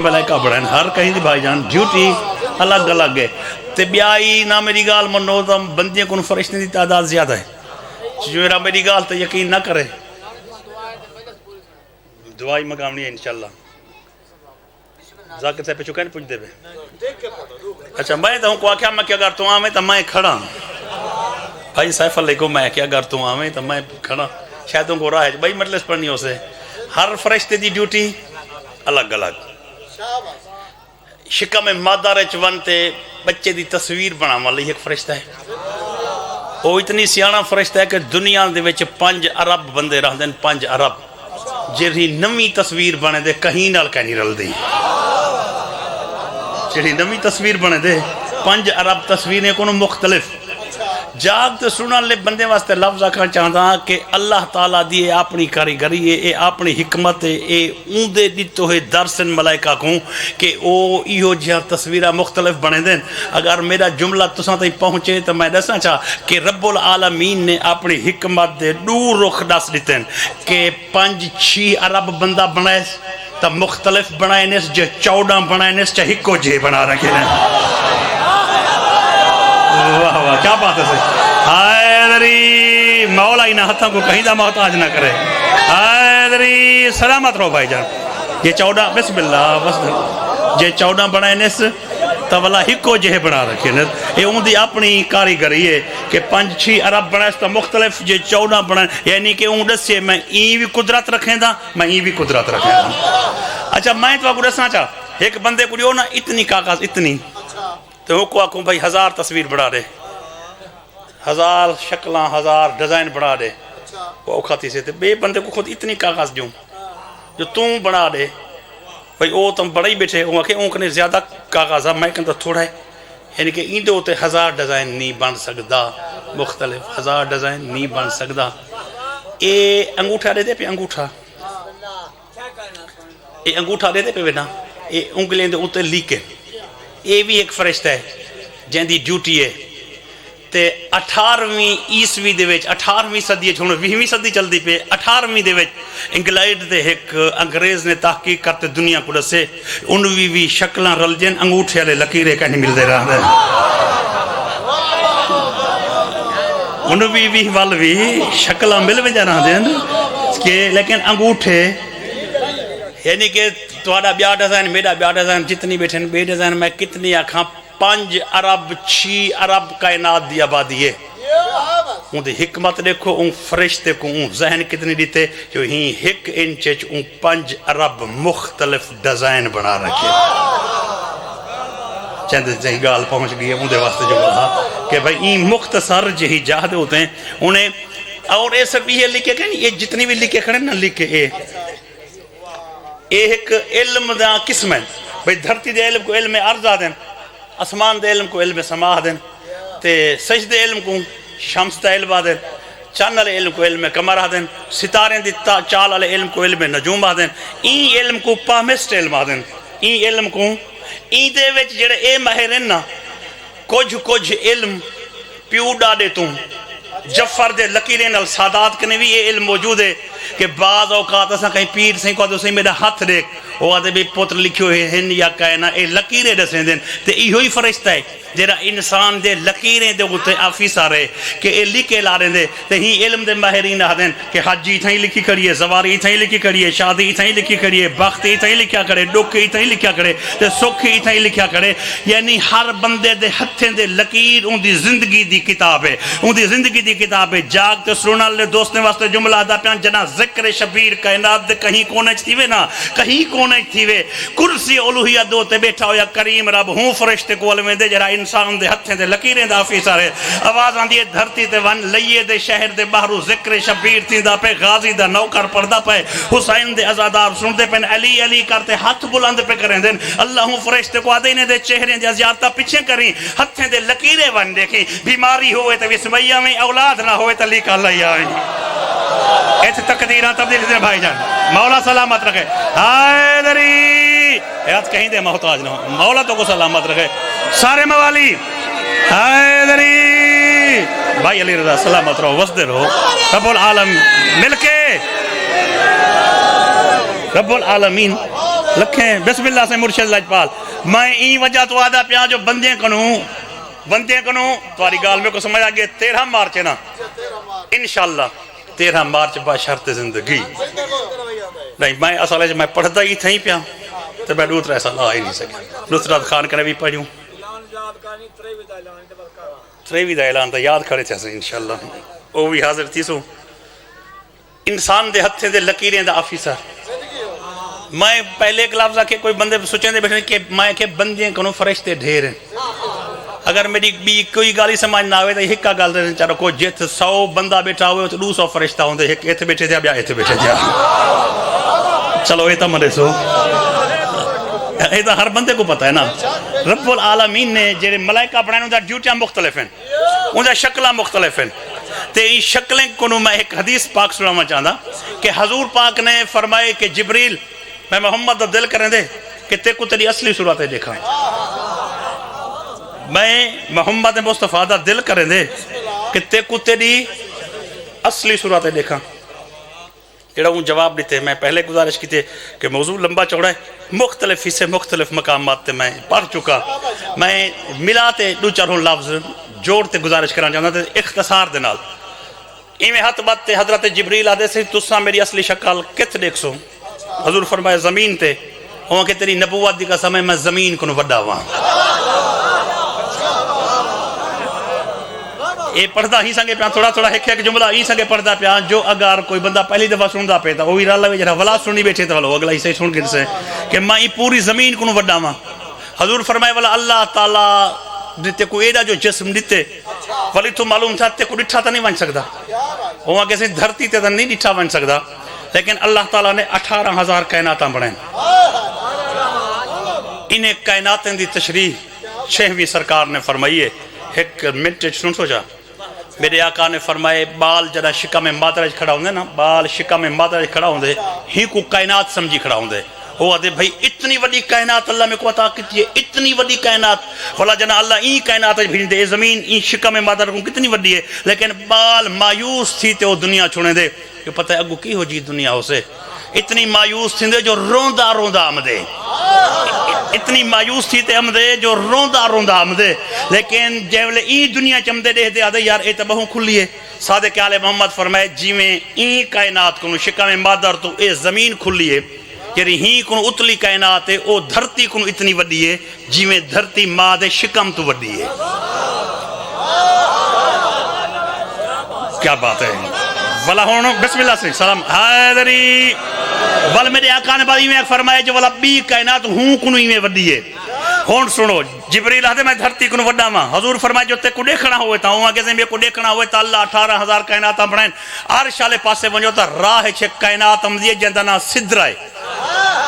ملائکہ بڑھائیں ہر کہیں دی بھائی جان ڈیوٹی الگ الگ ہے تے بیائی نہ میری گال منو تو بندیاں کن فرشتے دی تعداد زیادہ ہے جو میری گال تو یقین نہ کرے دعائی مقامنی ہے انشاءاللہ ذاکر سے پہ چکے نہیں پوچھ دے بے اچھا میں تو ہوں کو آکھیا میں کیا گر تو آمیں تو میں کھڑا بھائی سیف اللہ کو میں کیا گر تو آمیں تو میں کھڑا شاید ان کو راہ ہے بھائی مجلس پڑھنی ہو سے ہر فرشتے دی ڈیوٹی الگ الگ شکم مادہ رچ ونتے بچے دی تصویر بنا والی ایک فرشتہ ہے وہ اتنی سیانہ فرشتہ ہے کہ دنیا دے وچ 5 ارب بندے رہ دیں 5 ارب جیڑی نمی تصویر بنے دے کہیں نال کہیں رل دی جیڑی نمی تصویر بنے دے 5 ارب تصویریں کنو مختلف جاگ تو سننا لے بندے واسطے لفظ آکھا چاہتا کہ اللہ تعالیٰ دیئے اپنی کاریگری ہے اے اپنی حکمت ہے اے اوندے دیتو ہے درسن ملائکہ کو کہ او ایہو جہاں تصویرہ مختلف بنے دیں اگر میرا جملہ تساں تھی پہنچے تو میں دسنا چاہ کہ رب العالمین نے اپنی حکمت دے دور رخ دس دیتے ہیں کہ 5-6 ارب بندہ بنائے تو مختلف بنائے نیس جو 14 بنائے نیس چاہی کو جے بنا رکھے ہیں واہ واہ کیا بات ہے حیدری مولا انہا ہتھوں کو کہیں دا محتاج نہ کرے حیدری سلامت رہو بھائی جان یہ 14 بسم اللہ یہ 14 بنائے نیس تو والا ہکو جہے بنا رکھے نیس یہ ان دی اپنی کاریگری ہے کہ 5-6 ارب بنائے تو مختلف یہ 14 بنائے یعنی کہ ان دس سے میں این بھی قدرت رکھیں دا میں این بھی قدرت رکھیں دا اچھا میں تو آپ کو دسنا چاہ ایک بندے کو جو نا اتنی کاغذ اتنی تو وہ کو آکھوں بھائی 1000 تصویر بڑھا دے 1000 شکلیں 1000 ڈیزائن بڑھا دے وہ اوکھاتی سے تھے بے بندے کو خود اتنی کاغذ جو تم بڑھا دے بھائی وہ تم بڑا ہی بیٹھے وہ کہ اونکنے زیادہ کاغذ ہے میں کہتا تھوڑا ہے یعنی کہ ان دے ہوتے 1000 ڈیزائن نہیں بن سکتا مختلف 1000 ڈیزائن نہیں بن سکتا اے انگوٹھا دے دے پہ انگوٹھا اے انگوٹھا دے دے پہ بینا اے انگلیں دے ہوتے لیکے یہ بھی ایک فرشتہ ہے جن دی ڈیوٹی ہے تے 18ویں عیسوی دے وچ 18ویں صدی چھوڑو 20ویں صدی چل دی پہ 18ویں دے وچ انگلینڈ دے ایک انگریز نے تحقیق کرتے دنیا کو دسے 19ویں شکلاں رل جن انگوٹھے والے لکیریں کہیں مل دے رہا ہے 19ویں والوی شکلاں مل میں جا رہا ہیں کہ لیکن انگوٹھے یعنی کہ تھوڑا بیا ڈیزائن میرا بیا ڈیزائن جتنی بیٹھیں بے ڈیزائن میں کتنی آکھاں 5 ارب 6 ارب کائنات دی آبادی ہے ان دی حکمت دیکھو ان فرشتے کو ان ذہن کتنی دیتے جو ہی 1 انچ ان 5 ارب مختلف ڈیزائن بنا رکھے چند جہی گال پہنچ گئی ہے ان دے واسطے جو کہا کہ بھائی این مختصر جہی جاہدے ہوتے ہیں انہیں اور یہ سب یہ لکھے کہ یہ جتنی بھی لکھے کھڑے نا لکھے ایک علم دا قسم ہے بھئی دھرتی دے علم کو علم عرض آ دیں اسمان دے علم کو علم سماح دیں تے سجد علم کو شمس دا علم آ دیں چاند والے علم کو علم قمر آ دیں ستارے دی چال والے علم کو علم نجوم آ دیں این علم کو پامسٹ علم آ دیں این علم کو این دے وچ جڑے اے ماہر ہیں نا کچھ علم پیو ڈاڑے توں جفر دے لکیریں نال سادات کنے بھی یہ علم موجود ہے کہ بعض اوقات اساں کہیں پیر سے کو تو میرا ہاتھ دیکھ وہ آدھے بھی پتر لکھیو ہے ہن یا کہنا اے لکیریں دسیں دیں تے ایہو ہی فرشتہ ہے جیرا انسان دے لکیریں دے ہوتے آفیسر ہے کہ اے لکھے لا رہے دے تے ہی علم دے ماہرین آ دیں کہ حجی تھیں لکھی کریے زواری تھیں لکھی کریے شادی تھیں لکھی کریے بخت تھیں لکھیا کرے دکھ تھیں لکھیا کرے تے سکھ تھیں لکھیا کرے یعنی ہر بندے دے ہتھیں دے لکیر ان دی زندگی دی کتاب ہے ان دی زندگی دی کتاب ہے جاگ تے سننا لے دوستنے واسطے جملہ دا پیان جنا ذکر شبیر کائنات دے کہیں کونے تھی وے نا کہیں کونے تھی وے کرسی الوہیہ دو تے بیٹھا ہو یا کریم رب ہوں فرشتے کو علمے دے جرا انسان دے ہتھیں دے لکیریں دا آفیسر ہے آواز آن دیئے دھرتی تے ون لئیے دے شہر دے باہرو ذکر شبیر تھی دا پہ غازی دا نوکر پردہ پہ حسین دے ازادار سن دے پہ علی علی کرتے ہاتھ بلند پہ کریں دیں اللہ ہوں فرشتے کو آدھینے دے چہریں دے زیادہ پیچھے کریں ہتھیں دے لکیریں ون دیکھیں بیماری ہوئے تے وسمیہ میں اولاد نہ ہوئے تے لیکا اللہ آئیں ایسے تقدیران تبدیل دیں بھائی جان مولا سلامت رکھے حیدری یاد کہیں دے محتاج نہ ہو مولا تو کو سلامت رکھے سارے موالی حیدری بھائی علی رضا سلامت رہو وسدر ہو رب العالم مل کے رب العالمین لکھیں بسم اللہ سے مرشد لجپال میں این وجہ تو آدھا پیاں جو بندے کنوں تواری گال میں کو سمجھا گئے 13 مارچ ہے نا انشاءاللہ 13 مارچ با شرط زندگی نہیں میں اصل ہے میں پڑھتا ہی تھا ہی پیاں تو میں دوسرا ایسا لا ہی نہیں سکے نصرت خان کا بھی پڑھوں تریوی دا اعلان تا یاد کھڑے تھے انشاءاللہ وہ بھی حاضر تھی سو انسان دے ہتھے دے لکیریں دا آفیسر میں پہلے ایک لفظ آکے کوئی بندے سوچیں دے بیٹھنے کہ میں کہ بندیاں کنوں فرشتے ڈھیر ہیں اگر میری بھی کوئی گالی سمجھ نہ ہوئے تو ہکا گال دے چارو کو جت 100 بندہ بیٹھا ہوئے تو 200 فرشتہ ہوں دے ایک ایتھے بیٹھے دیا بیا ایتھے بیٹھے دیا چلو ایتا مرے سو ایتا ہر بندے کو پتہ ہے نا رب العالمین نے جیرے ملائکہ بنائیں ان دا ڈیوٹیاں مختلف ہیں ان دا شکلہ مختلف ہیں تے یہ شکلیں کنوں میں ایک حدیث پاک سنانا چاہتا کہ حضور پاک نے فرمائے کہ جبریل میں محمد دا دل کریں دے کہ تے کو تیری اصلی صورتیں دیکھا میں محمد مصطفیٰ دا دل کریں دے کہ تے کو تیری اصلی صورتیں دیکھا جڑا ان جواب دیتے میں پہلے گزارش کی تھے کہ موضوع لمبا چوڑا ہے مختلف حصے مختلف مقامات تے میں پڑھ چکا میں ملاتے دو چاروں لفظ جوڑتے گزارش کرنا چاہتا تھے اختصار دنال ایمیں ہاتھ بات تے حضرت جبریل آدھے سے تُساں میری اصلی شکل کت دیکھ سو حضور فرمائے زمین تے ہوں کہ تیری نبوت دی کا سمے میں زمین کو وڈا ہوا یہ پڑھدا ہی سنگے پیان تھوڑا ایک جملہ ہی سنگے پڑھدا پیان جو اگر کوئی بندہ پہلی دفعہ سندا پہ تا وہی رالہ جڑا ولا سنی بیٹھے تو ہلو اگلا حصہ سن کے سے کہ میں پوری زمین کو وڈا ہوا حضور فرمائے والا اللہ تعالی دیتے کو ایڈا جو جسم دیتے ولی تو معلوم تھا تے کو ڈٹھا تا نہیں بن سکتا وہاں کیسے دھرتی تے تا نہیں ڈٹھا بن سکتا لیکن اللہ تعالیٰ نے 18,000 کائناتاں بڑھائیں انہیں کائناتیں دی تشریح 6ویں سرکار نے فرمائی ہے ایک منٹ سن سو جا میرے آقا نے فرمائے بال جڑا شکا میں مادرج کھڑا ہوندے نا بال شکا میں مادرج کھڑا ہوندے ہی کو کائنات سمجھی کھڑا ہوندے وہ آدھے بھئی اتنی وڈی کائنات اللہ میں کو عطا کیتی ہے اتنی وڈی کائنات فلا جنا اللہ این کائنات بھیج دے زمین این شکا میں مادر کو کتنی وڈی ہے لیکن بال مایوس تھی تے وہ دنیا چھوڑے دے کہ پتہ ہے اگو کی ہو جی دنیا ہو سے اتنی مایوس تھی دے جو روندہ آمدے اتنی مایوس تھی تے آمدے جو روندہ آمدے لیکن جیولے این دنیا چمدے دے دے آدھے یار اے تبہوں کھلی ہے صادق آل محمد فرمائے جی میں این کائنات کنو شکا میں مادر تو اے زمین کھلی ہے یعنی ہی کنو اتلی کائنات ہے او دھرتی کنو اتنی وڈی ہے جی میں دھرتی ماد شکم تو وڈی ہے کیا بات ہے ولا ہونو بسم اللہ سے سلام حیدری ول میرے آقا نے بات میں فرمایا جو والا بی کائنات ہوں کنو ہی میں وڈی ہے ہون سنو جبریل آدھے میں دھرتی کنو وڈا ماں حضور فرمایا جو تے کو دیکھنا ہوئے تھا وہاں کے زمین کو دیکھنا ہوئے تھا اللہ 18,000 کائنات بڑھائیں عرش والے پاسے ونجو تا راہ چھے کائنات امدیے جندنا صدرہ ہے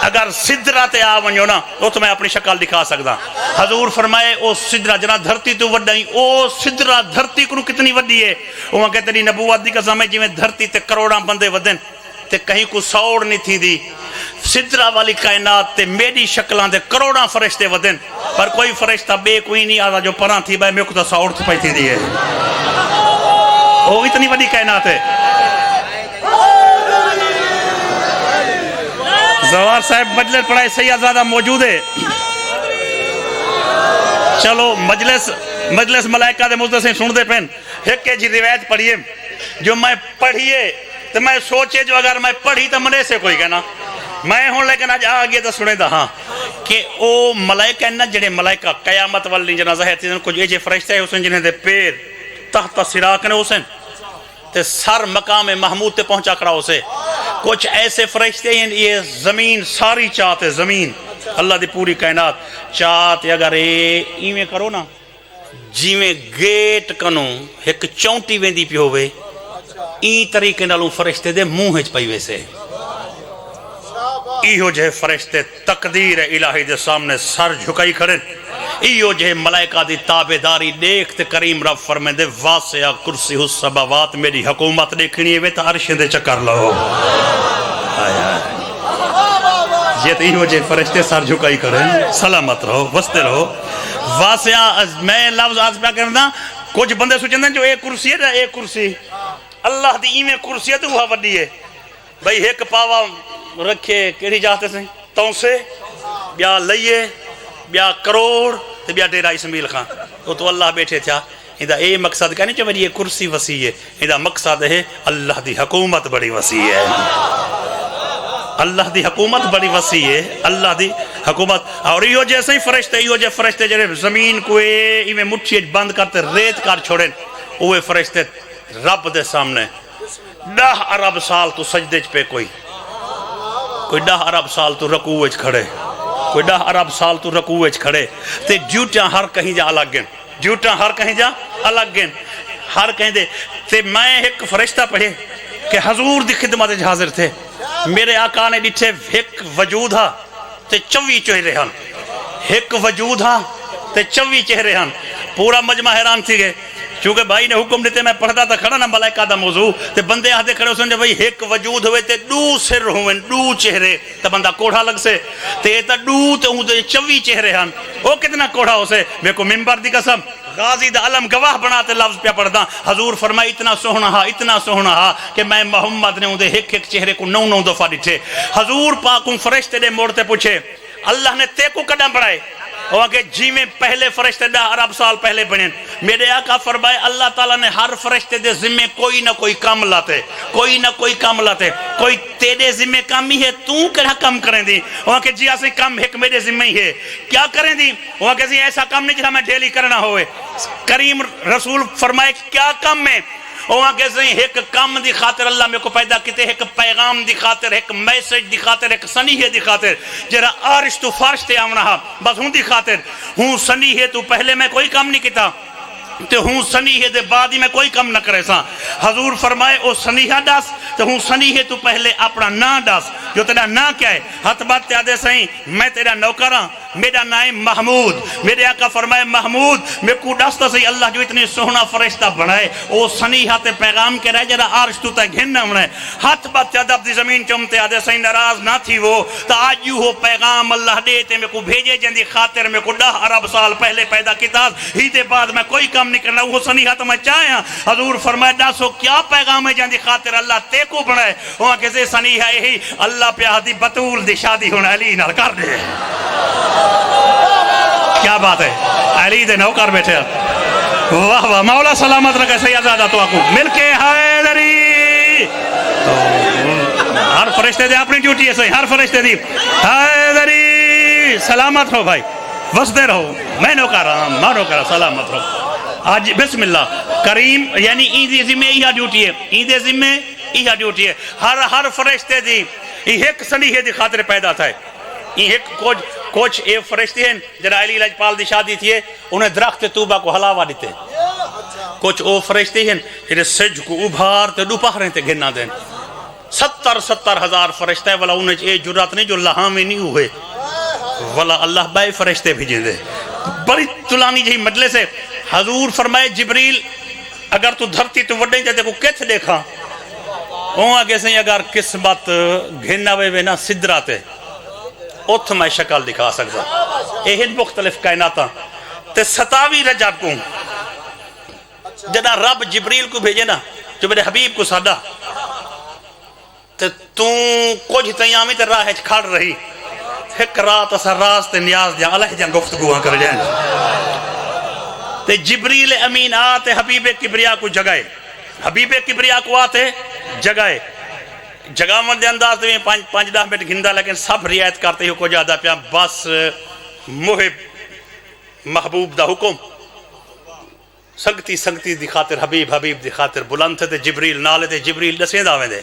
اگر صدرہ تے آ ونجو نا وہ تو میں اپنی شکل دکھا سکتا حضور فرمائے او صدرہ جنا دھرتی تو وڈا ہی او صدرہ دھرتی کنو کتنی وڈی ہے وہاں کہتے ہیں نبوت دی قسم ہے جی میں دھرتی تے کروڑاں بندے ودن تے کہیں کو سوڑ نہیں تھی دی صدرہ والی کائنات تے میری شکلان دے کروڑاں فرشتے ودن پر کوئی فرشتہ بے کوئی نہیں آدھا جو پران تھی بھائی میں کو تا سوڑ تو پائی تھی دی ہے وہ اتنی وڈی کائنات ہے زوار صاحب مجلس پڑھائے سید زیادہ موجود ہے چلو مجلس ملائکہ دے مجلس سے سن دے پہن ایک جی روایت پڑھئے جو میں پڑھئے تو میں سوچے جو اگر میں پڑھی تو منے سے کوئی کہنا میں ہوں لیکن آج آگے تو سنے دا ہاں کہ او ملائکہ نا جڑے ملائکہ قیامت والی جنہ ظاہر تھی کچھ ایجے فرشتے ہیں حسین جنہیں دے پیر تحت سراک نے حسین تے سر مقام محمود تے پہنچا کرا اسے کچھ ایسے فرشتے ہیں یہ زمین ساری چاہتے زمین اللہ دی پوری کائنات چاہتے اگر ایویں کرو نا جی میں گیٹ کنو ایک چونٹی ویندی پی ہوئے این طریقے نالوں فرشتے دے منہ ہج پئی ویسے ایہو جہے فرشتے تقدیر الہی دے سامنے سر جھکائی کھڑے ایہو جہے ملائکہ دی تابداری دیکھتے کریم رب فرمائے دے واسعہ کرسی السماوات میری حکومت دیکھنی ہے وے تا عرش دے چکر لو یہ تو ایہو جہے فرشتے سر جھکائی کھڑے سلامت رہو وستے رہو واسعہ میں لفظ آج پہ کرنا کچھ بندے سوچیں جو ایک کرسی ہے ایک کرسی اللہ دی ایمیں کرسی ہے تو وہ وڈی ہے بھئی ایک پاوا رکھے کیڑی جاتے سے تو سے بیا لئیے بیا کروڑ تے بیا ڈیرہ اسمیل خان تو اللہ بیٹھے تھا اندہ اے مقصد کہنے چاہے یہ کرسی وسیع ہے اندہ مقصد ہے اللہ دی حکومت بڑی وسیع ہے اللہ دی حکومت بڑی وسیع ہے اللہ دی حکومت اور یہ جیسے ہی فرشتے جڑے زمین کو ایویں مٹھی بند کرتے ریت کر چھوڑیں اوے فرشتے رب دے سامنے 10 ارب سال تو سجدے پہ کوئی 10 ارب سال تو رکوع کھڑے کوئی 10 ارب سال تو رکوع کھڑے تے ڈیوٹیاں ہر کہیں جا الگ گئن ڈیوٹیاں ہر کہیں جا الگ گئن ہر کہیں دے تے میں ایک فرشتہ پڑھے کہ حضور دی خدمت حاضر تھے میرے آقا نے ڈٹھے ایک وجود ہاں تے 24 چہرے ہاں ایک وجود ہاں تے 24 چہرے ہاں پورا مجمع حیران تھی گئے چونکہ بھائی نے حکم دیتے میں پڑھتا تھا کھڑا نا ملائکہ دا موضوع تے بندے آدھے کھڑے ہوسن بھائی ایک وجود ہوئے تے 2 سر ہوئے 2 چہرے تے بندہ کوڑھا لگ سے تے تا 2 تے ہوں تے 24 چہرے ہاں وہ کتنا کوڑھا ہو سے میں کو ممبر دی قسم غازی دا علم گواہ بناتے لفظ پہ پڑھتا حضور فرمائی اتنا سوہنا ہا کہ میں محمد نے اندھے ایک چہرے کو 9 دفعہ ڈٹھے حضور پاکوں فرشتے دے موڑتے پوچھے اللہ نے تے کو قدم بڑھائے وہاں کہ جی میں پہلے فرشتے 10 ارب سال پہلے بنیں میرے آقا فرمائے اللہ تعالیٰ نے ہر فرشتے دے ذمہ کوئی نہ کوئی کام لاتے کوئی تیرے ذمہ کام ہی ہے تو کڑا کام کریں دی وہاں کہ جی ایسے کام ایک میرے ذمہ ہی ہے کیا کریں دی وہاں کہ جی ایسا کام نہیں جہاں میں ڈیلی کرنا ہوئے کریم رسول فرمائے کیا کام میں وہاں کہ جی ایک کام دی خاطر اللہ میں کو پیدا کیتے ایک پیغام دی خاطر ایک میسج دی خاطر ایک سنیحے دی خاطر جرا آرش تو فارش تے آمنا بس ہوں دی خاطر ہوں سنیحے تو پہلے میں کوئی کام نہیں کیتا تے ہوں سنیحے دے بعد ہی میں کوئی کم نہ کرے سا حضور فرمائے او سنیحہ ڈاس تے ہوں سنیحے تو پہلے اپنا نا ڈاس جو تیرا نا کیا ہے ہاتھ بات تے آدھے سہیں میں تیرا نوکراں میرا نام محمود میرے آقا فرمائے محمود میں کو ڈاستا سہی اللہ جو اتنی سوہنا فرشتہ بڑھائے او سنیحہ تے پیغام کے رہے جرا عرش تو تے گھننا بڑھائے ہاتھ بات تے ادب دی زمین چمتے آدھے سہیں ناراض نہ تھی وہ تا آج یو ہو پیغام اللہ دیتے میں کو بھیجے جندی خاطر میں کو 10 ارب سال پہلے پیدا کیتا ہی دے بعد میں کوئی کام نہیں کرنا وہ سنیحہ تو میں چاہیاں حضور فرمائے ڈاسو کیا پیغام ہے جندی خاطر اللہ تے کو بڑھائے وہاں کسے سنیحہ یہی اللہ پہ آدھی بطول دی شادی ہونا علی نال کر دے کیا بات ہے علی دے نوکر بیٹھے واہ واہ مولا سلامت رکھے سیدزادہ تو آکو مل کے حیدری ہر فرشتے دے اپنی ڈیوٹی ہے صحیح ہر فرشتے دی حیدری سلامت رہو بھائی وسدے رہو میں نوکر رہا ماں نوکر سلامت رہو آج بسم اللہ کریم یعنی ایدی ذمہ ایہا ڈیوٹی ہے ایدی ذمہ ایہا ڈیوٹی ہے ہر فرشتے دی ایک سنیحے دی خاطر پیدا تھا ایک کوچ اے فرشتے ہیں جرا علی لجپال دی شادی تھی انہیں درخت توبہ کو حلاوہ دیتے کچھ او فرشتے ہیں جنہیں سج کو ابھار تے ڈوپاہ رہے تے گھننا دیں 70 ہزار فرشتے ہیں والا انہیں اے جرات نہیں جو لہاں میں نہیں ہوئے والا اللہ بائے فرشتے بھیجیں دے بڑی تلانی جہی مجلس ہے حضور فرمائے جبریل اگر تو دھرتی تو وڈیں جاتے کو کیت دیکھا وہ آگے سے اگر قسمت گھننا وے نا صدراتے اتھ میں شکل دکھا سکتا ایہن مختلف کائناتا تے 27 رجب کو جدا رب جبریل کو بھیجے نا جو میرے حبیب کو سادا تے تو کچھ تیامی تے راہ کھڑ رہی ایک رات اسا راز تے نیاز جا علیہ جان گفتگوہاں کر جائیں تے جبریل امین آتے حبیب کبریا کو جگائے حبیب کبریا کو آتے جگائے جگہ من دے انداز دے 5-10 منٹ گھندہ لیکن سب رعایت کرتے ہو کو جادہ پیا بس محب محبوب دا حکم سنگتی دی خاطر حبیب دی خاطر بلند تھے جبریل نالے تے جبریل دسیں داویں دے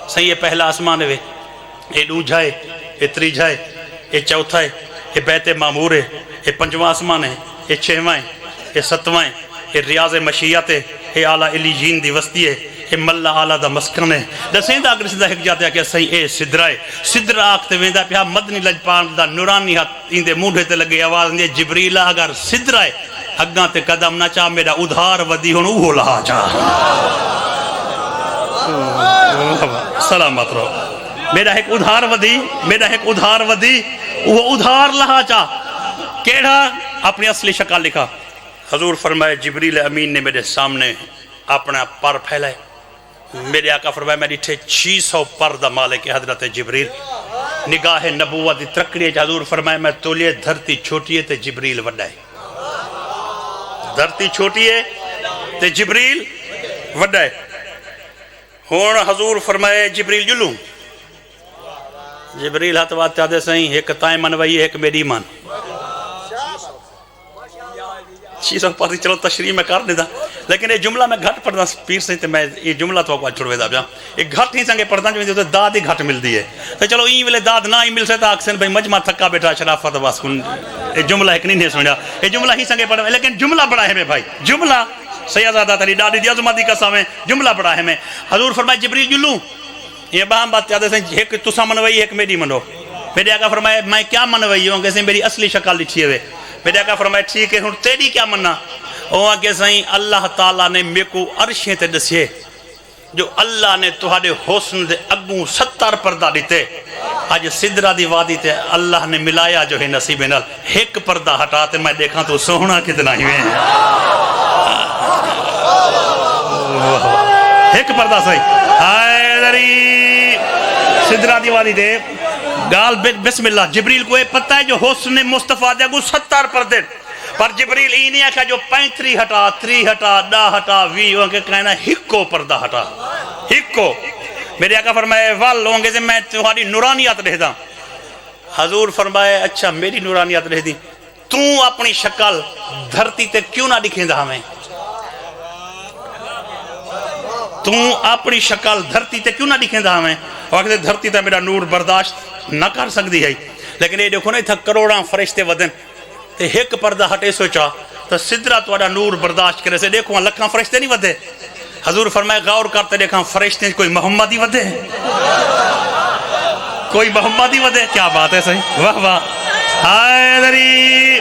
صحیح پہلا آسمان ہے اے دو جائے اے تری جائے اے چوتھا ہے اے بیت معمور ہے اے 5واں آسمان ہے اے 6واں ہے اے 7واں ہے اے ریاض مشیت ہے اے اعلیٰ علیجین دی وسطی ہے اے ملہ اعلیٰ دا مسکن ہے دسیں دا اگر سدھا ہک جاتے ہیں کہ صحیح اے صدرائے صدر آکتے ویندہ پیا مدنی لجپان دا نورانی ہاتھ اندے موڈھے تے لگے آواز اندے جبریلہ اگر صدرائے اگاں تے قدم نہ چاہ میرا ادھار ودی ہون اوہ لہا چاہ سلامت رہو میرا ایک ادھار ودی وہ ادھار لہا چاہ کیڑا اپنی اصلی شکل لکھا حضور فرمائے جبریل امین نے میرے سامنے اپنا پر پھیلائے میرے آقا فرمائے میں ڈیٹھے 600 پر دا مالک حضرت جبریل نگاہ نبوت دی ترکڑی حضور فرمائے میں تولیے دھرتی چھوٹی ہے تے جبریل وڈا ہے دھرتی چھوٹی ہے تے جبریل وڈا ہے ہون حضور فرمائے جبریل جلوں جبریل ہاتھ وات آدھے سہیں ایک تائیں من وئی ایک میری من چیزوں پاتی چلو تشریح میں کر دیتا لیکن یہ جملہ میں گھٹ پڑھنا پیر سے تے میں یہ جملہ تو کو چھوڑ ویدا پیا ایک گھٹ نہیں سنگے پڑھنا جو داد ہی گھٹ ملتی ہے تو چلو این ویلے داد نہ ہی مل سے تا اکثر بھائی مجمع تھکا بیٹھا شرافت بس کن یہ جملہ ایک نہیں سمجھا یہ جملہ ہی سنگے پڑھنا لیکن جملہ بڑا ہے میں بھائی جملہ سیادہ تری ڈاڈی دی عظمت دی قسم ہے جملہ بڑا ہے میں حضور فرمائے جبریل جلوں یہ باہم بات یاد ہے ایک تسا منوئی ایک میری منو میرے آقا فرمائے میں کیا منوئی ہوں کیسے میری اصلی شکل لکھی ہوئے میرے آقا فرمائے ٹھیک ہے تیری کیا مننا وہ آگے سائیں اللہ تعالیٰ نے میں کو عرشیں تے دسے جو اللہ نے تہاڈے حسن دے اگوں 70 پردہ دیتے آج سدرہ دی وادی تے اللہ نے ملایا جو ہے نصیب نال ایک پردہ ہٹاتے میں دیکھاں تو سونا کتنا ہی ہے ایک پردہ صحیح ہائے دری سدرہ دی وادی دے گال بسم اللہ جبریل کو یہ پتہ ہے جو حسن مصطفیٰ دے اگوں 70 پردے پر جبریل ہی نہیں آکھا جو 35 ہٹا 3 ہٹا 10 ہٹا 20 ہوں کہ کہنا ہکو پردہ ہٹا ہکو میرے آقا فرمائے وال ہوں گے سے میں تمہاری نورانیات رہ دا حضور فرمائے اچھا میری نورانیات رہ دی تو اپنی شکل دھرتی تے کیوں نہ دکھیں دا ہمیں تو اپنی شکل دھرتی تے کیوں نہ دکھیں دا ہمیں وقت دھرتی تے میرا نور برداشت نہ کر سکتی ہے لیکن یہ دیکھو نہیں تھا کروڑاں فرشتے ودن تے ایک پردہ ہٹے سوچا تو سدرہ توڑا نور برداشت کرے سے دیکھو لکھاں فرشتے نہیں ودے حضور فرمائے غور کرتے دیکھاں فرشتے کوئی محمدی ودے کوئی محمدی ودے کیا بات ہے صحیح واہ واہ ہائے دری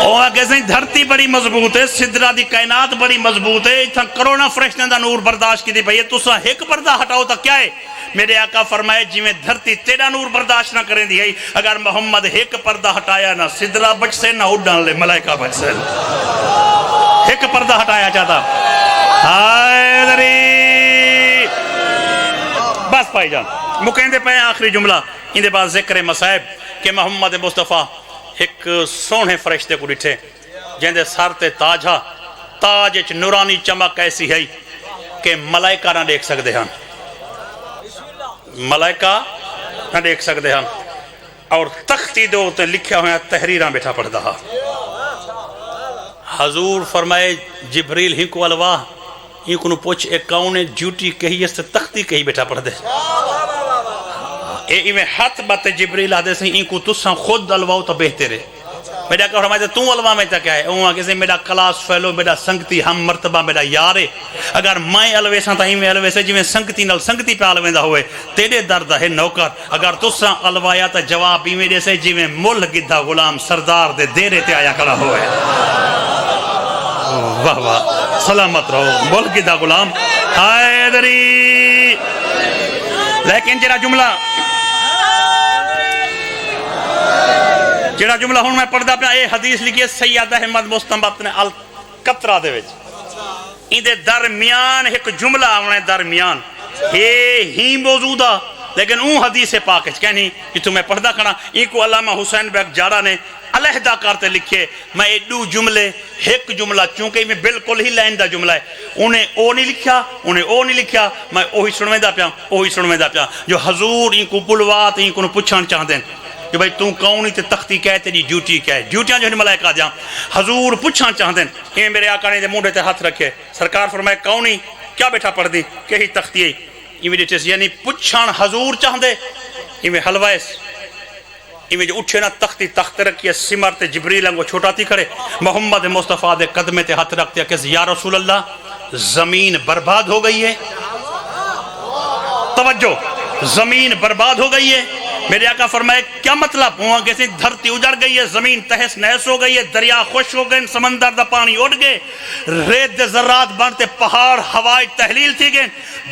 اوہ کیسے دھرتی بڑی مضبوط ہے سدرہ دی کائنات بڑی مضبوط ہے اتھا کروڑا فرشتے دا نور برداشت کی دی بھئی تو سا ایک پردہ ہٹاؤ تا کیا ہے میرے آقا فرمائے جی میں دھرتی تیرا نور برداشت نہ کریں دی ہے اگر محمد ایک پردہ ہٹایا نہ سدرہ بچ سے نہ اڈان لے ملائکہ بچ سے ایک پردہ ہٹایا چاہتا ہائے دری بس پائی جان مکہندے پہ آخری جملہ اندے بعد ذکر مصائب کہ محمد مصطفیٰ ایک سونے فرشتے کو ڈٹھے جہندے سر تے تاج ہا تاج اچ نورانی چمک ایسی ہے کہ ملائکہ نہ دیکھ سکتے ہیں ملائکہ نہ دیکھ سکتے ہیں اور تختی دو تے لکھیا ہویا تحریراں بیٹھا پڑھ دا حضور فرمائے جبریل ہی کو الواح یہ کنو پوچھ ایک کون ڈیوٹی کہی اس تختی کہی بیٹھا پڑھ دے اے میں ہاتھ بات جبریل آدھے سے ان کو تساں خود الواؤ تو بہتر ہے میرا کہ فرمائے تو الواء میں تا کیا ہے اوہ آگے سے میرا کلاس فیلو میرا سنگتی ہم مرتبہ میرا یارے اگر میں الوے ساں تا ہی میں الوے سے جی میں سنگتی نل سنگتی پہ الوے دا ہوئے تیرے درد ہے نوکر اگر تساں الوایا تا جواب ہی میرے سے جی میں مل گدھا غلام سردار دے دیرے تے آیا کھڑا ہوئے واہ واہ سلامت رہو مل گدھا غلام ہائے دری لیکن جڑا جملہ ہوں میں پڑھ دا پیا اے حدیث لکھی ہے سید احمد مستنبط نے القطرہ دے وچ ان دے درمیان ایک جملہ آونے درمیان ہی موجودہ لیکن اون حدیث پاک ہے کہنی کہ تمہیں پڑھ دا کھڑا ان کو علامہ حسین بیک جاڑا نے علیحدہ کرتے لکھے میں دو جملے ایک جملہ چونکہ میں بالکل ہی لائن دا جملہ ہے انہیں او نہیں لکھیا انہیں او نہیں لکھیا میں اوہی سنویں دا پیا جو حضور ان کو بلوات ان کو پوچھان چاہ دیں کہ بھئی تو کونی تے تختی کہے تیری ڈیوٹی کہے ڈیوٹیاں جو ملائکہ دیاں حضور پوچھان چاہ دیں یہ میرے آقا نے موڈے تے ہاتھ رکھے سرکار فرمائے کونی کیا بیٹھا پڑھ دی کہی تختی ہے ایمیڈیٹس یعنی پوچھان حضور چاہ دے یہ حلوائس یہ جو اٹھے نا تختی تخت رکھیے سمر تے جبریل انگو چھوٹا تھی کھڑے محمد مصطفیٰ دے قدمے تے ہاتھ رکھتے کہ یا رسول اللہ زمین برباد ہو گئی ہے توجہ زمین برباد ہو گئی ہے میرے آقا فرمائے کیا مطلب ہوا کیسے دھرتی اجڑ گئی ہے زمین تہس نہس ہو گئی ہے دریا خوش ہو گئے سمندر دا پانی اڑ گئے ریت دے ذرات بنتے پہاڑ ہوائی تحلیل تھی گئے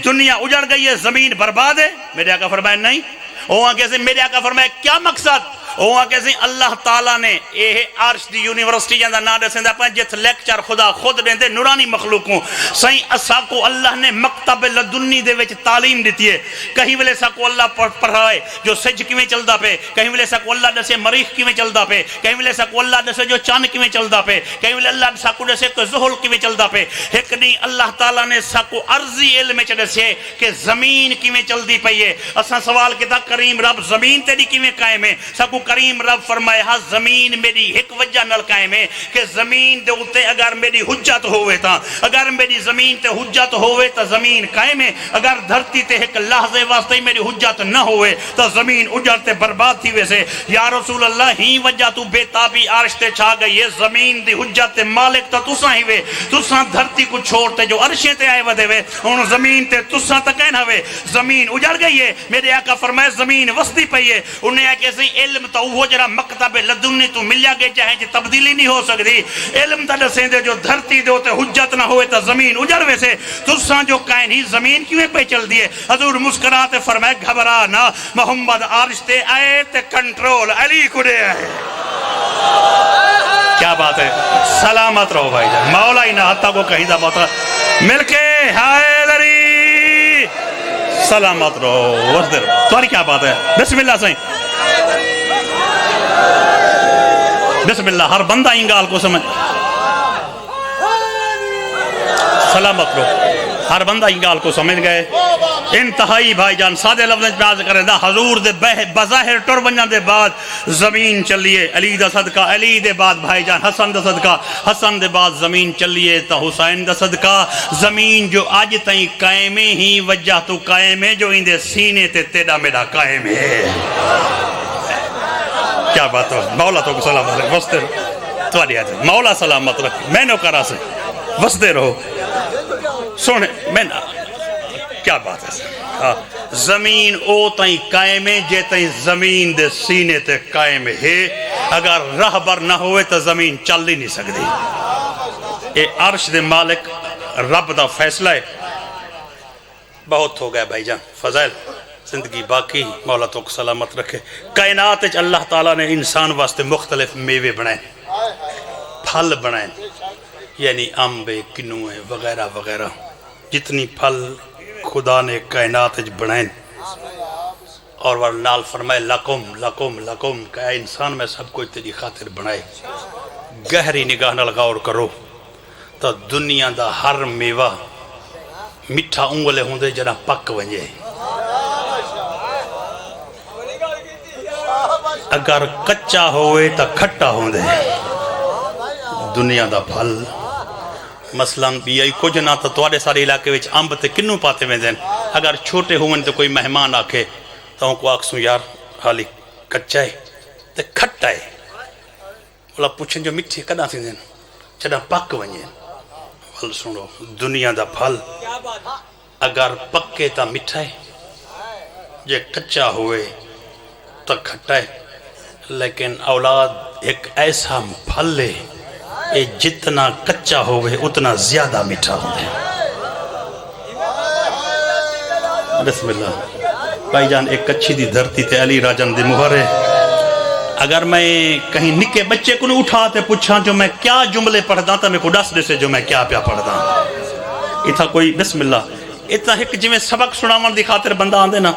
دنیا اجڑ گئی ہے زمین برباد ہے میرے آقا فرمائے نہیں ہوا کیسے میرے آقا فرمائے کیا مقصد وہ کہ اللہ تعالیٰ نے یہ عرش دی یونیورسٹی جاندہ نہ دسندہ پہ جت لیکچر خدا خود دیندے نورانی مخلوقوں سائیں اسا کو اللہ نے مکتب لدنی دے وچ تعلیم دیتی ہے کہیں ویلے سا کو اللہ پڑھائے جو سج کی میں چلدا پہ کہیں ویلے سا کو اللہ دسے مریخ کی میں چلدا پہ کہیں ویلے سا کو اللہ دسے جو چاند کی میں چلدا پہ کہیں ویلے اللہ سا کو دسے کہ زحل کی میں چلدا پہ ایک نہیں اللہ تعالیٰ نے سا کو عرضی علم چ دسے کہ زمین کی میں چل دی پئی ہے اساں سوال کیتا کریم رب زمین تیری کی میں قائم ہے سا کو کریم رب فرمائے ہاں زمین میری ایک وجہ نال قائم ہے کہ زمین دے اوتے اگر میری حجت ہوئے تا اگر میری زمین تے حجت ہوئے تا زمین قائم ہے اگر دھرتی تے ایک لحظے واسطے میری حجت نہ ہوئے تا زمین اجڑ تے برباد تھی ویسے یا رسول اللہ ہی وجہ تو بے تابی عرش تے چھا گئی یہ زمین دی حجت تے مالک تا تساں ہی وے تساں دھرتی کو چھوڑتے جو عرشیں تے آئے ودے وے ان زمین تے تساں تک نہ ہوئے زمین اجڑ گئی ہے میرے آقا فرمائے زمین وسطی پئی ہے انہیں ہے کہ علم تو وہ جرا مکتب لدنی تو ملیا گئے چاہے جی تبدیلی نہیں ہو سکتی علم تا دسیں دے جو دھرتی دے ہوتے حجت نہ ہوئے تا زمین اجڑ ویسے تساں جو کائن ہی زمین کیوں پہ چل دیے حضور مسکراتے فرمائے گھبرا نہ محمد عرش تے آئے تے کنٹرول علی کو دے آئے کیا بات ہے سلامت رہو بھائی جان مولا ہی نہ حتیٰ کو کہیں دا موتا مل کے ہائے لری سلامت رہو وردر تمہاری کیا بات ہے بسم اللہ سائیں بسم اللہ ہر بندہ انگال کو سمجھ سلامت رہو ہر بندہ انگال کو سمجھ گئے انتہائی بھائی جان سادے لفظ پیاز کریں دا حضور دے بظاہر ٹر بنجان دے بعد زمین چلیے علی دا صدقہ علی دے بعد بھائی جان حسن دا صدقہ حسن دے بعد زمین چلیے تا حسین دا صدقہ زمین جو آج تائیں قائم ہی وجہ تو قائم ہے جو ان دے سینے تے تیڑا میرا قائم ہے کیا بات ہو مولا تو سلامت رکھ وستے رہو تو آدھی آدھی مولا سلامت رکھ میں نو کرا سے وستے رہو سونے میں کیا بات ہے زمین او تائیں قائم ہے جے تائیں زمین دے سینے تے قائم ہے اگر رہبر نہ ہوئے تو زمین چل ہی نہیں سکتی اے عرش دے مالک رب دا فیصلہ ہے بہت ہو گیا بھائی جان فضائل زندگی باقی مولا تو سلامت رکھے کائنات اللہ تعالیٰ نے انسان واسطے مختلف میوے بنائے پھل بنائے یعنی امبے کنوے وغیرہ وغیرہ جتنی پھل خدا نے کائنات بنائیں اور ورنال فرمائے لکم لکم لکم کہ اے انسان میں سب کو تیری خاطر بنائے گہری نگاہ نال غور کرو تو دنیا دا ہر میوہ مٹھا انگلے ہوں دے جنا پک ونجے اگر کچا ہوئے تا کھٹا ہوں دے دنیا دا پھل مثلاً بھی آئی کچھ نہ توڑے سارے علاقے وچ امب تے کنوں پاتے میں دیں اگر چھوٹے ہوئے تو کوئی مہمان آکھے تو ان کو آکسوں یار حالی کچا ہے تے کھٹا ہے بولا پوچھیں جو مٹھی کدھا سی دیں چڑا پک ونجے بھل سنو دنیا دا پھل اگر پکے تا مٹھا ہے جے کچا ہوئے تو کھٹا ہے لیکن اولاد ایک ایسا پھل ہے اے جتنا کچا ہوئے اتنا زیادہ مٹھا ہوئے بسم اللہ بھائی جان ایک کچھی دی دھرتی تے علی راجن دی مہر ہے اگر میں کہیں نکے بچے کو اٹھاتے پوچھاں جو میں کیا جملے پڑھدا تا میں کو ڈس دے سے جو میں کیا پیا پڑھدا اتھا کوئی بسم اللہ اتنا ایک جو میں سبق سناوان دی خاطر بندہ آن دے نا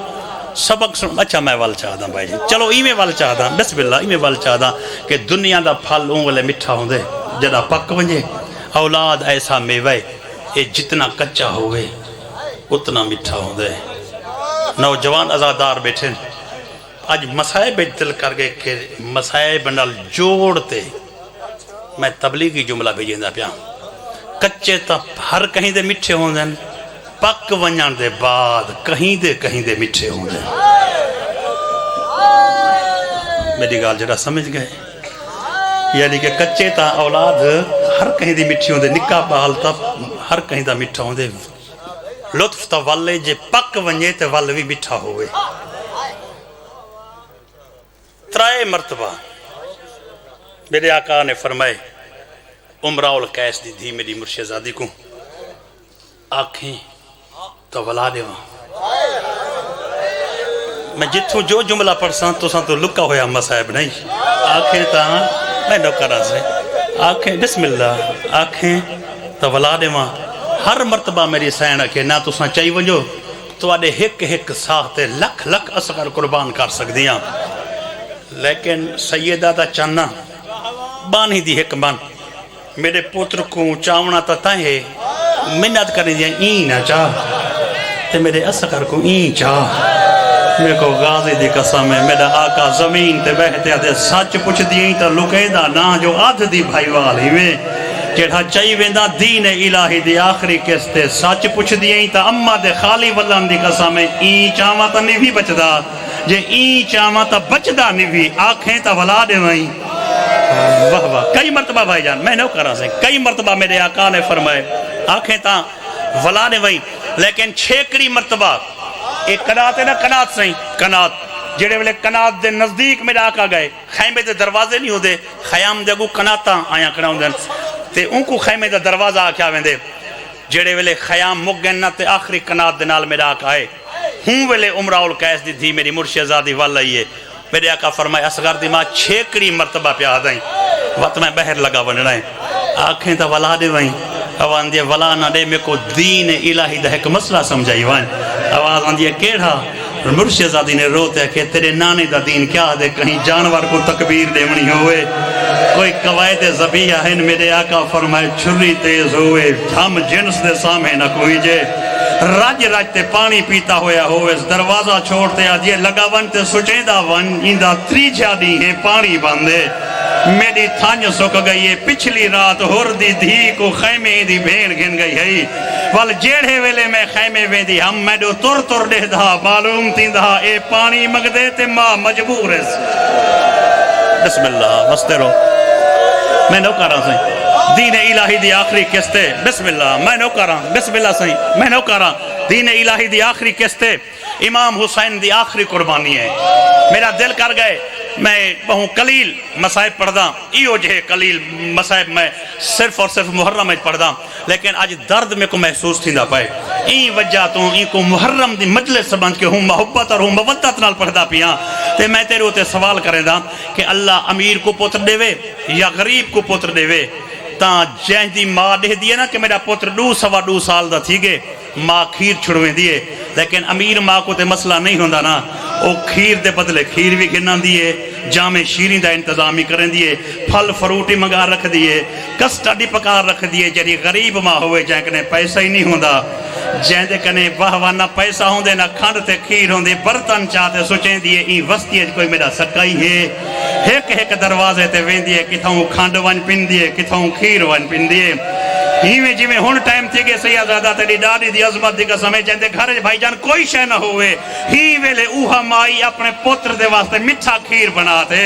سبق سن اچھا میں وال چاہدا بھائی جی چلو ای میں وال چاہدا بسم اللہ ای میں وال چاہدا کہ دنیا دا پھل اونگلے مٹھا ہوں دے جدا پک ونجے اولاد ایسا میوے یہ جتنا کچا ہوئے اتنا مٹھا ہوں دے نوجوان ازادار بیٹھے آج مسائب دل کر گئے کہ مسائب نال جوڑتے میں تبلیغی جملہ بھیجیں دا پیا کچے تا ہر کہیں دے مٹھے ہوں دے پک ونجان دے بعد کہیں دے مٹھے ہوں دے میری گال جڑا سمجھ گئے یعنی کہ کچے تا اولاد ہر کہیں دی مٹھی ہوں دے نکاح بحال تا ہر کہیں دا مٹھا ہوں دے لطف تا والے جے پک ونجے تے والے بھی مٹھا ہوئے ترائے مرتبہ میرے آقا نے فرمائے عمرہ القیس دی دھی میری مرشدزادی کو آنکھیں تو ولا دے وہاں میں جتھوں جو جملہ پڑھساں تو ساں تو لکا ہویا مصائب نہیں آنکھیں تا میں نو کرا سے آنکھیں بسم اللہ آنکھیں تا ولادے ماں ہر مرتبہ میری سین کے نہ تو ساں چاہی ونجو تو آدھے ایک ساہ تے لکھ لکھ اصغر قربان کر سکدیاں لیکن سیدہ دا چانا بان ہی دی ایک بان میرے پوتر کو چاونا تا تائیں منت کرنے دیا این نہ چاہ تے میرے اصغر کو این چاہ میرے کو غازی دی قسم ہے میرا آقا زمین تے بہتے آدھے سچ پوچھ دیئیں تا لکے دا نا جو آدھ دی بھائی والی میں جڑا چاہی ویندہ دین الہی دی آخری کستے سچ پوچھ دیئیں تا اممہ دے خالی ولن دی قسم ہے این چاہاں تا نہیں بھی بچدا جے این چاہاں تا بچدا نہیں بھی آنکھیں تا ولا دے وہیں واہ واہ کئی مرتبہ بھائی جان میں نو کرا سے کئی مرتبہ میرے آقا نے فرمائے آنکھیں تا ولا دے وہیں لیکن چھیکڑی مرتبہ ایک کنات ہے نا کنات سہیں کنات جڑے والے کنات دے نزدیک میرے آقا گئے خیمے دے دروازے نہیں ہو دے خیام دے گو کناتا آیاں کراؤں دن تے ان کو خیمے دے دروازہ آکیا ویندے جڑے والے خیام مگنہ تے آخری کنات دے نال میرے آقا آئے ہوں والے عمرہ القیس دی تھی میری مرشدزادی والی ہے میرے آقا فرمائے اصغر دی ماں چھیکڑی مرتبہ پہ آدھائیں وقت میں بہر لگا بننا ہے آنکھیں تا ولا دے وائیں آواز دے ولا نہ دے میں کو دین الہی دا ایک مسئلہ سمجھائی وائیں آواز آن دے کیڑا مرشدزادی نے روتے ہیں کہ تیرے نانے دا دین کیا دے کہیں جانور کو تکبیر دے منی ہوئے کوئی قوائد زبیہ ہیں میرے آقا فرمائے چھری تیز ہوئے ہم جنس دے سامنے نہ کوئی جے راج راج تے پانی پیتا ہویا ہوئے دروازہ چھوڑتے آجیے لگا ون تے سچیدہ ون اندہ تریجہ دی ہے پانی باندے میری تھانج سک گئی ہے پچھلی رات ہور دی دھی کو خیمے دی بھیڑ گھن گئی ہے وال جیڑے ویلے میں خیمے ویندی ہم میڈو تر دے دا معلوم تین دا اے پانی مگ دے تے ماں مجبور ہے بسم اللہ مستے رو میں نو کر رہا سہیں دین الہی دی آخری کستے بسم اللہ میں نو کر رہا بسم اللہ سہیں میں نو کر رہا دین الہی دی آخری کستے امام حسین دی آخری قربانی ہے میرا دل کر گئے میں بہوں قلیل مسائب پڑھدا ایو جہے قلیل مسائب میں صرف اور صرف محرم میں پڑھدا لیکن آج درد میں کو محسوس تھی نہ پائے این وجہ تو این کو محرم دی مجلس سبند کے ہوں محبت اور ہوں مودت نال پڑھدا پیاں تے میں تیرے ہوتے سوال کرے دا کہ اللہ امیر کو پوتر دے وے یا غریب کو پوتر دے وے تاں جہن دی ماں دے دیئے نا کہ میرا پوتر 2 سال دا تھی گے ماں کھیر چھڑویں دیئے لیکن امیر ماں کو تے مسئلہ نہیں ہوندہ نا او کھیر دے بدلے کھیر بھی گھنن دیئے جامع شیریں دا انتظامی کریں دیئے پھل فروٹی منگا رکھ دیئے کسٹڈی پکار رکھ دیئے جری غریب ماں ہوئے جہاں کنے پیسہ ہی نہیں ہوندہ جہاں دے کنے واہ نہ پیسہ ہوندے نہ کھنڈ تے کھیر ہوندے برتن چاہتے سوچیں دیئے این وستی ہے کوئی میرا سکائی ہے ایک دروازے تے وین دیئے کتھاؤں کھنڈ ون پن دیئے کتھاؤں کھیر ون پن دیئے ہیویں جی میں ہون ٹائم تھی کہ سیاہ زیادہ تیری ڈاڑی دی عظمت دی قسم ہے جندے گھر بھائی جان کوئی شے نہ ہوئے ہی ویلے اوہا مائی اپنے پوتر دے واسطے مٹھا کھیر بناتے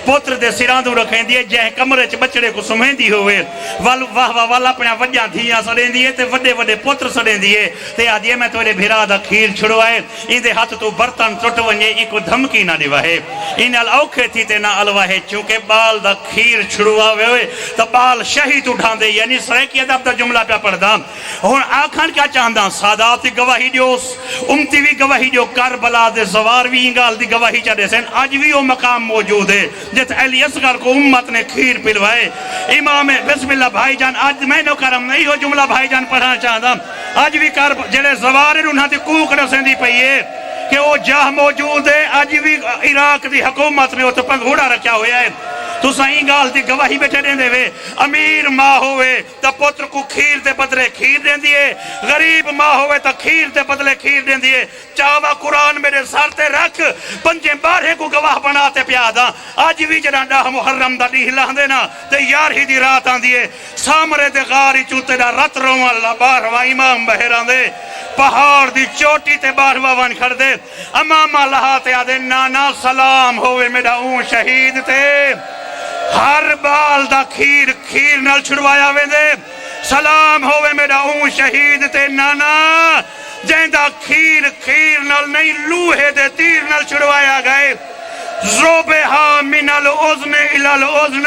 پوتر دے سراندو رکھیں دیئے جہے کمرے چ بچڑے کو سمہیں دی ہوئے والا اپنے وجہ دھیاں سڑیں دیئے تے وڈے وڈے پوتر سڑیں دیئے تے آدھیے میں توڑے بھیرا دا کھیر چھڑوائے ان دے ہاتھ تو برتن ٹوٹ ونجے ای کو دھمکی نہ دیوائے ان اوکھے تھی تے نہ الواہے چونکہ بال دا کھیر چھڑواوے ہوئے تا بال شہید اٹھان دے یعنی سرکی ادب دا جملہ پہ پڑھدا ہون آکھان کیا چاہندہ ساداتی گواہی دیوس امتی بھی گواہی دیو کربلا دے زوار بھی انگال دی گواہی چاہدے سن آج بھی وہ مقام موجود ہے جت علی اصغر کو امت نے کھیر پلوائے امام بسم اللہ بھائی جان آج میں نو کرم نہیں ہو جملہ بھائی جان پڑھانا چاہتا آج بھی جڑے زوار انہاں دی کوک رسیں دی پئیے کہ وہ جاہ موجود ہے آج بھی عراق دی حکومت نے وہ تو پنگھوڑا رکھا ہویا ہے تو سائیں گال دی گواہی بیٹھے دیں دے وے امیر ماں ہوئے تا پتر کو کھیر دے بدلے کھیر دیں دیئے غریب ماں ہوئے تا کھیر دے بدلے کھیر دیں دیئے چاہوا قرآن میرے سار تے رکھ پنجے بارے کو گواہ بناتے پیادا آج بھی جنان ڈاہ محرم دا ڈیہ لہن دینا تے یار ہی دی رات آن دیئے سامرے دے غاری چوتے دا رت روان اللہ باروا امام بہران دے پہاڑ دی چوٹی تے باروا وان کھڑ دے امام اللہ تے آدھے نانا سلام ہوئے میرا اون شہید تے ہر بال دا کھیر کھیر نال چھڑوایا ویندے سلام ہوئے میرا اون شہید تے نانا جہندہ کھیر نال نہیں لوہے دے تیر نال چھڑوایا گئے زوبہا من العزن الى العزن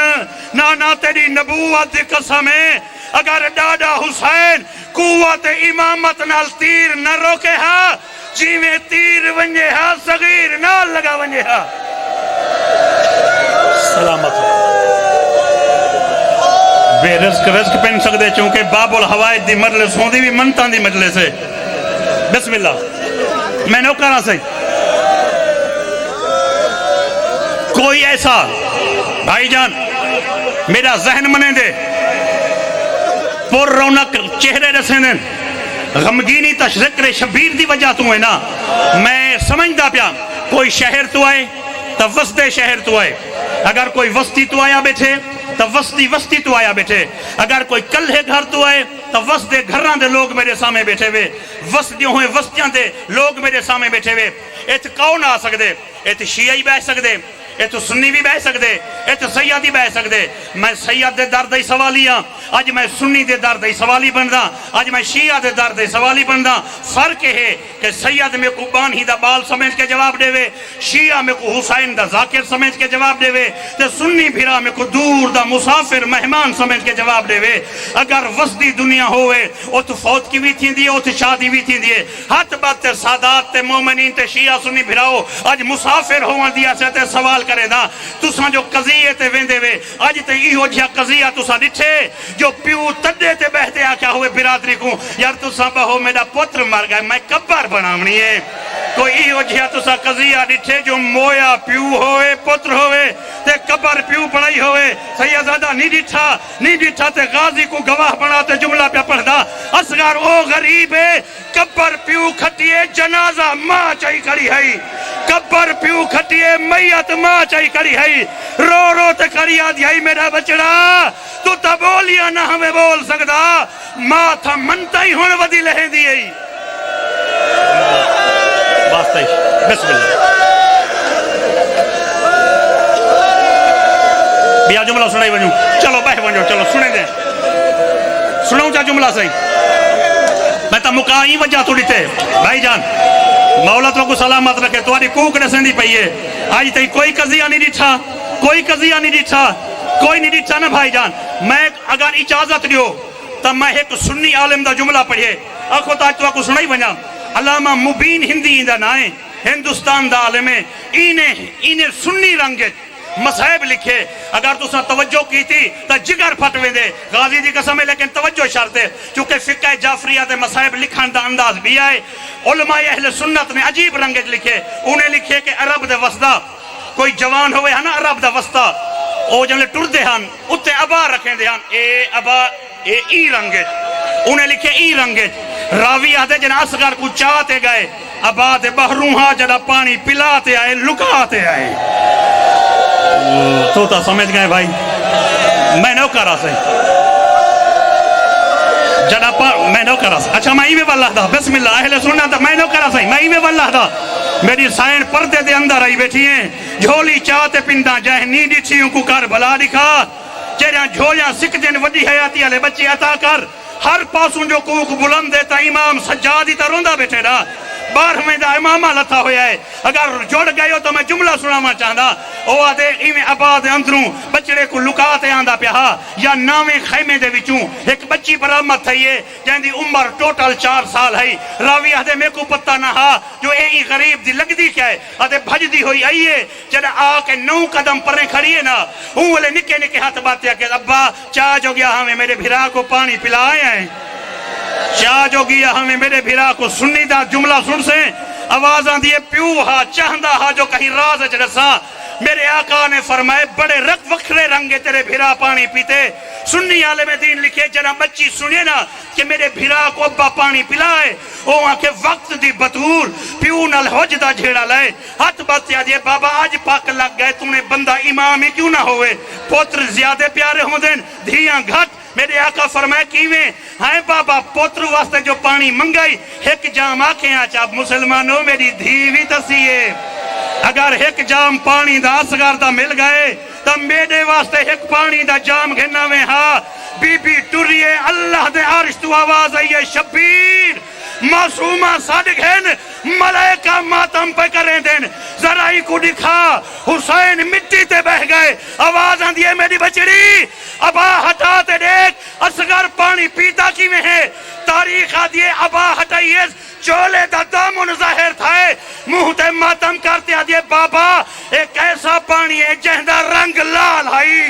نانا تیری نبوت دی قسم ہے اگر ڈاڈا حسین قوت امامت نال تیر نہ روکے ہاں جیویں تیر ونجے ہا صغیر نال لگا ونجے ہا سلامت بے رزق رزق پہن سکتے چونکہ باب الحوائج دی مجلس ہوندی بھی منتان دی مجلس ہے بسم اللہ میں نوکرہ سے کوئی ایسا بھائی جان میرا ذہن منے دے پر رونق چہرے رسیں دیں غمگینی تا ذکر شبیر دی وجہ تو ہے نا میں سمجھدا پیا کوئی شہر تو آئے تا وسط شہر تو آئے اگر کوئی وسطی تو آیا بیٹھے تا وسطی تو آیا بیٹھے اگر کوئی کلھے گھر تو آئے تا وسط گھران دے لوگ میرے سامنے بیٹھے ہوئے وسطیوں ہوئے وسطیاں دے لوگ میرے سامنے بیٹھے ہوئے ایت کون آ سکتے ایت شیعی بیٹھ سکتے ایت سنی بھی بیٹھ سکتے ایت سیادی بیٹھ سکتے میں سیاد دے در دے سوالیاں آج میں سنی دے در دے سوالی بندہ آج میں شیعہ دے در دے سوالی بندہ فرق ہے کہ سید میں کو بانہی دا بال سمجھ کے جواب دے وے شیعہ میں کو حسین دا ذاکر سمجھ کے جواب دے وے تے سنی بھیرا میں کو دور دا مسافر مہمان سمجھ کے جواب دے وے اگر وسطی دنیا ہوئے او تو فوت کی بھی تھی دیئے او تو شادی بھی تھی دیئے ہاتھ بات تے سادات تے مومنین تے شیعہ سنی بھیراؤ آج مسافر ہوان دیا سے تے سوال کرے دا تساں جو قضیے تے ویندے وے آج تے ایہو جہا قضیہ تساں ڈٹھے جو پیو تڈے تے بہتے آکیا ہوئے برادری کو یار تساں بہو میرا پتر مر گئے میں کبر بناونی ہے کوئی ایہو جہا تساں قضیہ ڈٹھے جو مویا پیو ہوئے پتر ہوئے تے کبر پیو پڑھائی ہوئے سیدزادہ نہیں ڈٹھا تے غازی کو گواہ بناتے جملہ پہ پڑھ دا اصغر او غریب ہے کبر پیو کھٹیے جنازہ ماں چاہی کھڑی ہے کبر پیو کھٹیے میت ماں چاہی کھڑی ہے رو رو تے کھڑی آدھی ہے میرا بچڑا تو تا بولیا نہ ہمیں بول سکتا ماں تھا منتا ہی ہونے ودی لہے دی ہے بسم اللہ بیا جملہ سنائی ونجو چلو بہ ونجو چلو سنے دیں سناؤں چاہ جملہ صحیح میں تا مکائی وجہ تو دیتے بھائی جان مولا تو کو سلامت رکھے تو آری کوک رسندی پئیے آج تے کوئی قضیہ نہیں ڈٹھا کوئی نہیں ڈٹھا نا بھائی جان میں اگر اجازت دیو تا میں ایک سنی عالم دا جملہ پڑھے آخو تا تو کو سنائی ونجا علامہ مبین ہندی اندہ نائیں ہندوستان دا عالم ہے انہیں سنی رنگت مسائب لکھے اگر تو سا توجہ کی تھی تا جگر پھٹوے دے غازی دی قسم ہے لیکن توجہ شرط ہے چونکہ فقہ جعفریہ دے مسائب لکھن دا انداز بھی آئے علماء اہل سنت نے عجیب رنگت لکھے انہیں لکھے کہ عرب دے وسطہ کوئی جوان ہوئے ہے نا عرب دے وسطہ او جنلے ٹر دے ہن اتے ابا رکھیں دے ہن اے ابا اے ای رنگت انہیں لکھے ای رنگت راوی آدھے جن اصغر کو چاہتے گئے ابا دے بہروہاں جڑا پانی پلاتے آئے لکاتے آئے تو تا سمجھ گئے بھائی میں نو کرا سے جڑا میں نو کرا سے اچھا میں ایوے واللہ دا بسم اللہ اہل سننا دا میں نو کرا سے میں ایوے واللہ دا میری سائن پردے دے اندر آئی بیٹھی ہیں جھولی چاہتے پندہ جائے نیڈی چھیوں کو کر بھلا دکھا چیرے جھولیاں سکھ جن وڈی حیاتی علی بچی عطا کر ہر پاسوں جو کوک بلند دیتا امام سجادی تا روندہ بیٹھے دا بار ہمیں دا امامہ لتا ہویا ہے اگر جوڑ گئے ہو تو میں جملہ سناما چاہتا او آدھے ایمیں عباد اندروں بچڑے کو لکاتے آندہ پیا یا ناویں خیمے دے وچوں ایک بچی برامت ہے یہ جہاں دی عمر ٹوٹل 4 سال ہے راوی آدھے میں کو پتہ نہ ہا جو اے غریب دی لگ دی کیا ہے آدھے بھج دی ہوئی آئیے جڑا آ کے 9 قدم پرے کھڑی ہے نا ہوں والے نکے نکے ہاتھ باتیا کہ ابا چاہ جو گیا ہمیں میرے بھرا کو پانی پلائے ہیں چاہ جو گیا ہمیں میرے بھرا کو سنی دا جملہ سن سے آوازاں دیئے پیو ہا چاہندہ ہا جو کہیں راز چرسا میرے آقا نے فرمائے بڑے رق وکھرے رنگے تیرے بھرا پانی پیتے سنی عالم دین لکھے جنا بچی سنیے نا کہ میرے بھرا کو ابا پانی پلائے او آنکھے وقت دی بطور پیو نل حجدہ جھیڑا لائے ہاتھ باتیا دیئے بابا آج پاک لگ گئے تم نے بندہ امام ہی کیوں نہ ہوئے پوتر زیادہ پیارے ہوں دین دھیاں گھٹ میرے آقا فرمائے کیویں ہائے بابا پوتر واسطے جو پانی منگائی ایک جام آکھیں آچا مسلمانوں میری دھیوی تسیے اگر ایک جام پانی دا اصغر دا مل گئے تم میرے واسطے ایک پانی دا جام گھنا میں ہاں بی بی ٹریے اللہ دے عرش تو آواز آئیے شبیر معصومہ صادق ہیں ملائکہ ماتم پہ کریں دیں ذرائی کو دکھا حسین مٹی تے بہ گئے آواز آن دیئے میری بچڑی ابا ہٹاتے دیکھ اصغر پانی پیتا کی میں ہے تاری تاریخ آدھیے ابا ہٹائیے چولے دا دامن ظاہر تھائے منہ تے ماتم کرتے آدھیے بابا ایک ایسا پانی ہے جہندہ رنگ لال ہائی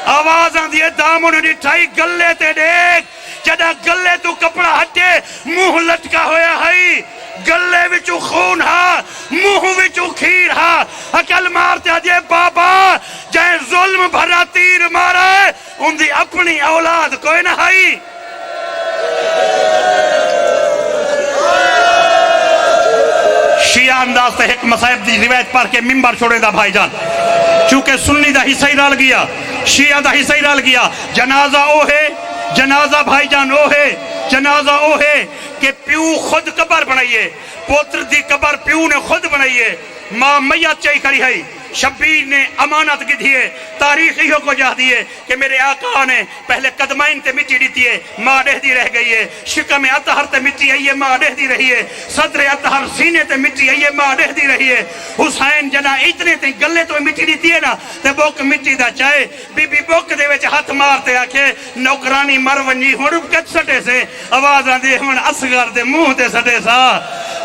آواز آدھیے دامن نٹھائی گلے تے دیکھ جدہ گلے تو کپڑا ہٹے منہ لٹکا ہویا ہائی گلے وچو خون ہا منہ وچو کھیر ہا اکل مارتے آدھیے بابا جائے ظلم بھرا تیر مارا ہے ان دی اپنی اولاد کوئی نہ ہائی شیعہ انداز تے حکم صاحب دی روایت پڑھ کے ممبر چھوڑے دا بھائی جان چونکہ سنی دا حصہ ہی رال گیا شیعہ دا حصہ ہی رال گیا جنازہ او ہے جنازہ بھائی جان او ہے جنازہ او ہے کہ پیو خود قبر بنائیے پوتر دی قبر پیو نے خود بنائیے ماں میت چاہی کری ہے شبیر نے امانت کی دیئے تاریخیوں کو جا دیئے کہ میرے آقا نے پہلے قدمین تے مٹی دیتی ہے ماں دہ دی رہ گئی ہے شکم اطہر تے مٹی ہے یہ ماں دہ دی رہی ہے صدر اطہر سینے تے مٹی ہے یہ ماں دہ دی رہی ہے حسین جنا اتنے تے گلے تو مٹی دیتی ہے نا تے بوک مٹی دا چاہے بی بی بوک دے وچ ہاتھ مارتے آکھے نوکرانی مرونی ہون کچھ سٹے سے آواز آدھی ہون اصغر دے منہ دے سٹے سا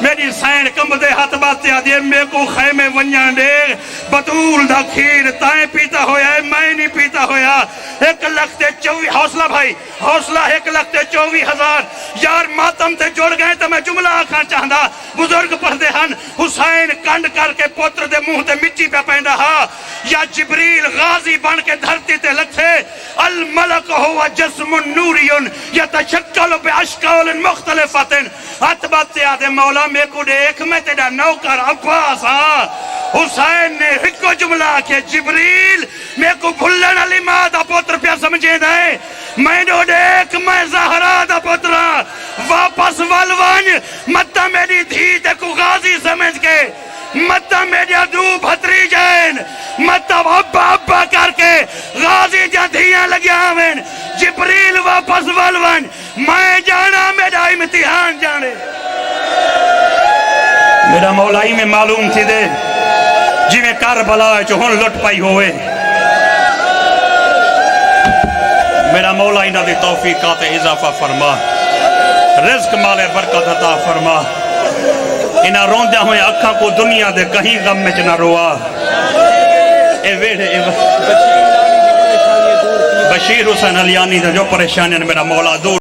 میری سین کم دے ہاتھ باتے آدھی میں کو خیمے ونیاں دے بطول دا کھیر تائیں پیتا ہویا ہے میں نہیں پیتا ہویا 1,24,000 حوصلہ بھائی حوصلہ 1,24,000 یار ماتم تے جوڑ گئے تو میں جملہ آکھاں چاہندہ بزرگ پڑھ دے ہن حسین کنڈ کر کے پوتر دے منہ تے مٹی پہ پہندہ ہا یا جبریل غازی بن کے دھرتی تے لکھے الملک ہوا جسم نوریون یتشکل بے اشکال مختلفت اتباتے آدھے مولا میں کو دیکھ میں تیرا نوکر عباس ہاں حسین نے ہکو جملہ کہ جبریل میں کو بھلن علی ماں دا پوتر پیا سمجھے دائے میں نے دیکھ میں زہرا دا پوترا واپس والوان مدہ میری دھی تے کو غازی سمجھ کے مدہ میری دو بھتری جائن مدہ ابا ابا کر کے غازی جا دھیاں لگیا ہمیں جبریل واپس والوان میں جانا میرا امتحان جانے میرا مولائی میں معلوم تھی دے جی میں کربلا ہے جو ہن لٹ پائی ہوئے میرا مولائی نہ دے توفیقات اضافہ فرما رزق مال برکت عطا فرما انہا روندہ ہوئے اکھاں کو دنیا دے کہیں غم میں چنہ روا اے ویڑے بشیر حسین علیانی دے جو پریشانی میرا مولا دور